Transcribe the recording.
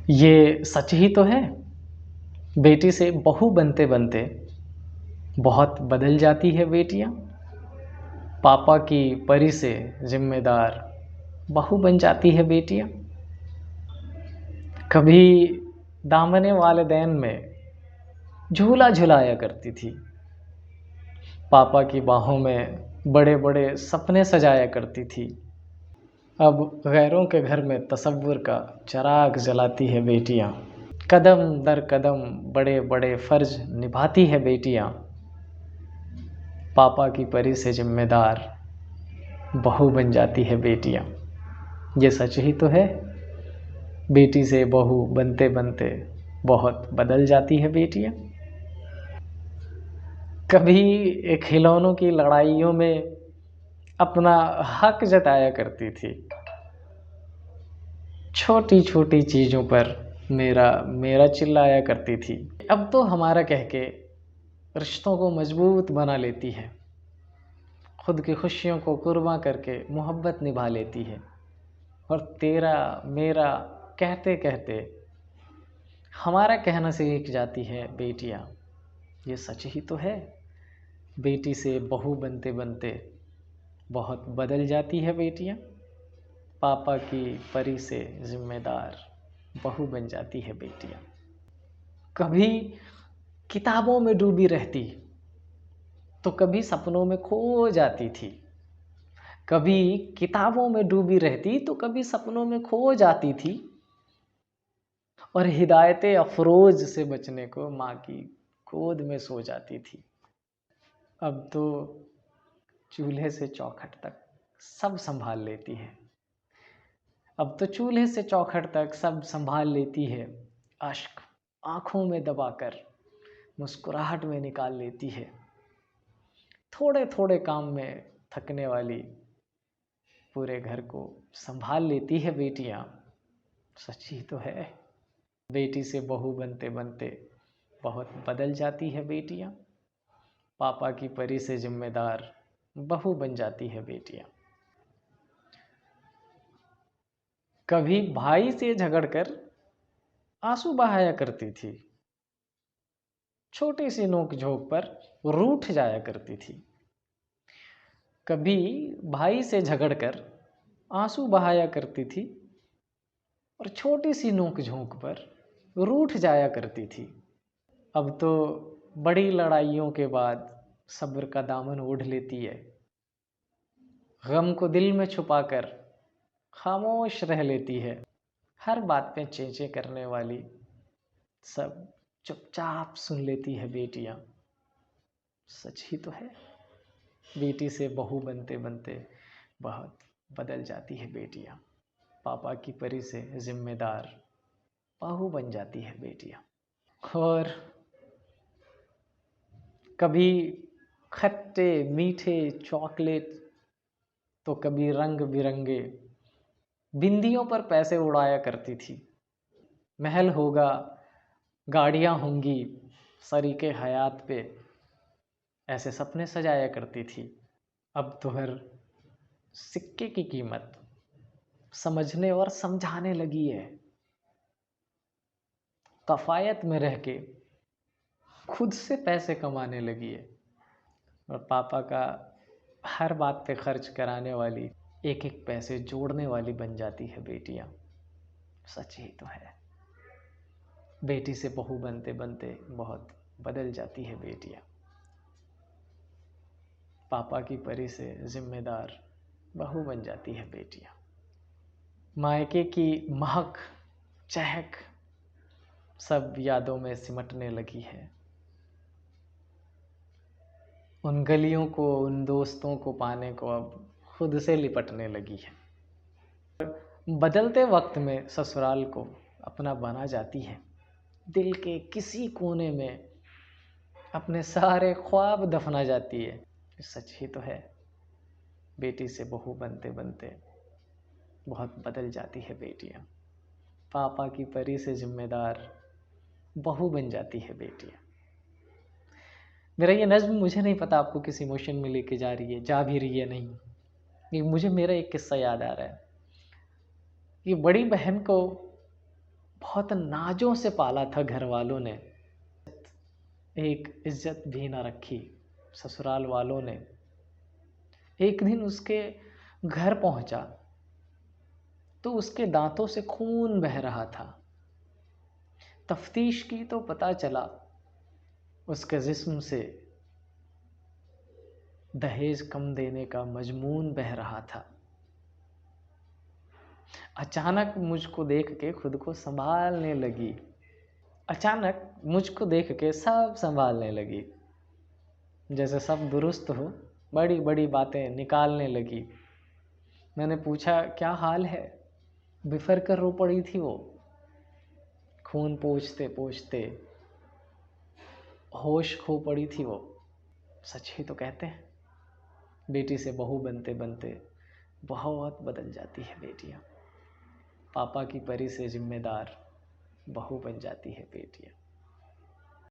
ये सच ही तो है। बेटी से बहू बनते बनते बहुत बदल जाती है बेटियां। पापा की परी से जिम्मेदार बहू बन जाती है बेटियां। कभी दामने वालिदैन में झूला झुलाया करती थी। पापा की बाहों में बड़े बड़े सपने सजाया करती थी। अब गैरों के घर में तसव्वुर का चिराग जलाती है बेटियां। कदम दर कदम बड़े बड़े फर्ज निभाती है बेटियां। पापा की परी से जिम्मेदार बहू बन जाती है बेटियां। ये सच ही तो है। बेटी से बहू बनते बनते बहुत बदल जाती है बेटियां। कभी खिलौनों की लड़ाइयों में अपना हक जताया करती थी। छोटी छोटी चीज़ों पर मेरा मेरा चिल्लाया करती थी। अब तो हमारा कह के रिश्तों को मजबूत बना लेती है। खुद की खुशियों को कुर्बान करके मोहब्बत निभा लेती है। और तेरा मेरा कहते कहते हमारा कहना सीख जाती है बेटियां। ये सच ही तो है। बेटी से बहू बनते बनते बहुत बदल जाती है बेटियां। पापा की परी से जिम्मेदार बहू बन जाती है बेटियां। कभी किताबों में डूबी रहती तो कभी सपनों में खो जाती थी। कभी किताबों में डूबी रहती तो कभी सपनों में खो जाती थी। और हिदायते अफरोज से बचने को माँ की गोद में सो जाती थी। अब तो चूल्हे से चौखट तक सब संभाल लेती है। अब तो चूल्हे से चौखट तक सब संभाल लेती है। अश्क आंखों में दबाकर मुस्कुराहट में निकाल लेती है। थोड़े थोड़े काम में थकने वाली पूरे घर को संभाल लेती है बेटियां। सच ही तो है। बेटी से बहू बनते बनते बहुत बदल जाती है बेटियां। पापा की परी से जिम्मेदार बहू बन जाती है बेटियां। कभी भाई से झगड़कर आंसू बहाया करती थी। छोटी सी नोक झोंक पर रूठ जाया करती थी। कभी भाई से झगड़कर आंसू बहाया करती थी और छोटी सी नोक झोंक पर रूठ जाया करती थी। अब तो बड़ी लड़ाइयों के बाद सब्र का दामन ओढ़ लेती है। गम को दिल में छुपाकर खामोश रह लेती है। हर बात पे चेंचे करने वाली सब चुपचाप सुन लेती है बेटियां। सच ही तो है। बेटी से बहू बनते बनते बहुत बदल जाती है बेटियां। पापा की परी से जिम्मेदार बहू बन जाती है बेटियां। और कभी खट्टे मीठे चॉकलेट तो कभी रंग बिरंगे बिंदियों पर पैसे उड़ाया करती थी। महल होगा, गाड़ियां होंगी, सरीके हयात पे ऐसे सपने सजाया करती थी। अब तो हर सिक्के की कीमत समझने और समझाने लगी है। कफायत में रह के खुद से पैसे कमाने लगी है। और पापा का हर बात पे खर्च कराने वाली, एक एक पैसे जोड़ने वाली बन जाती है बेटियां। सच ही तो है। बेटी से बहू बनते बनते बहुत बदल जाती है बेटियां। पापा की परी से जिम्मेदार बहू बन जाती है बेटियां। मायके की महक चहक सब यादों में सिमटने लगी है। उन गलियों को, उन दोस्तों को पाने को अब खुद से लिपटने लगी है। बदलते वक्त में ससुराल को अपना बना जाती है। दिल के किसी कोने में अपने सारे ख्वाब दफना जाती है। सच ही तो है। बेटी से बहू बनते बनते बहुत बदल जाती है बेटियां। पापा की परी से जिम्मेदार बहू बन जाती है बेटियां। मेरा ये नज्म मुझे नहीं पता आपको किस इमोशन में लेके जा रही है, जा भी रही है नहीं। ये मुझे मेरा एक किस्सा याद आ रहा है। ये बड़ी बहन को बहुत नाजों से पाला था घर वालों ने, एक इज्जत भी ना रखी ससुराल वालों ने। एक दिन उसके घर पहुंचा तो उसके दांतों से खून बह रहा था। तफ्तीश की तो पता चला उसके जिस्म से दहेज कम देने का मजमून बह रहा था। अचानक मुझको देख के खुद को संभालने लगी। अचानक मुझको देख के सब संभालने लगी, जैसे सब दुरुस्त हो, बड़ी बड़ी बातें निकालने लगी। मैंने पूछा क्या हाल है, बिफर कर रो पड़ी थी वो। खून पोंछते पोंछते होश खो पड़ी थी वो। सच ही तो कहते हैं, बेटी से बहू बनते बनते बहुत बदल जाती है बेटियां। पापा की परी से जिम्मेदार बहू बन जाती है बेटियां।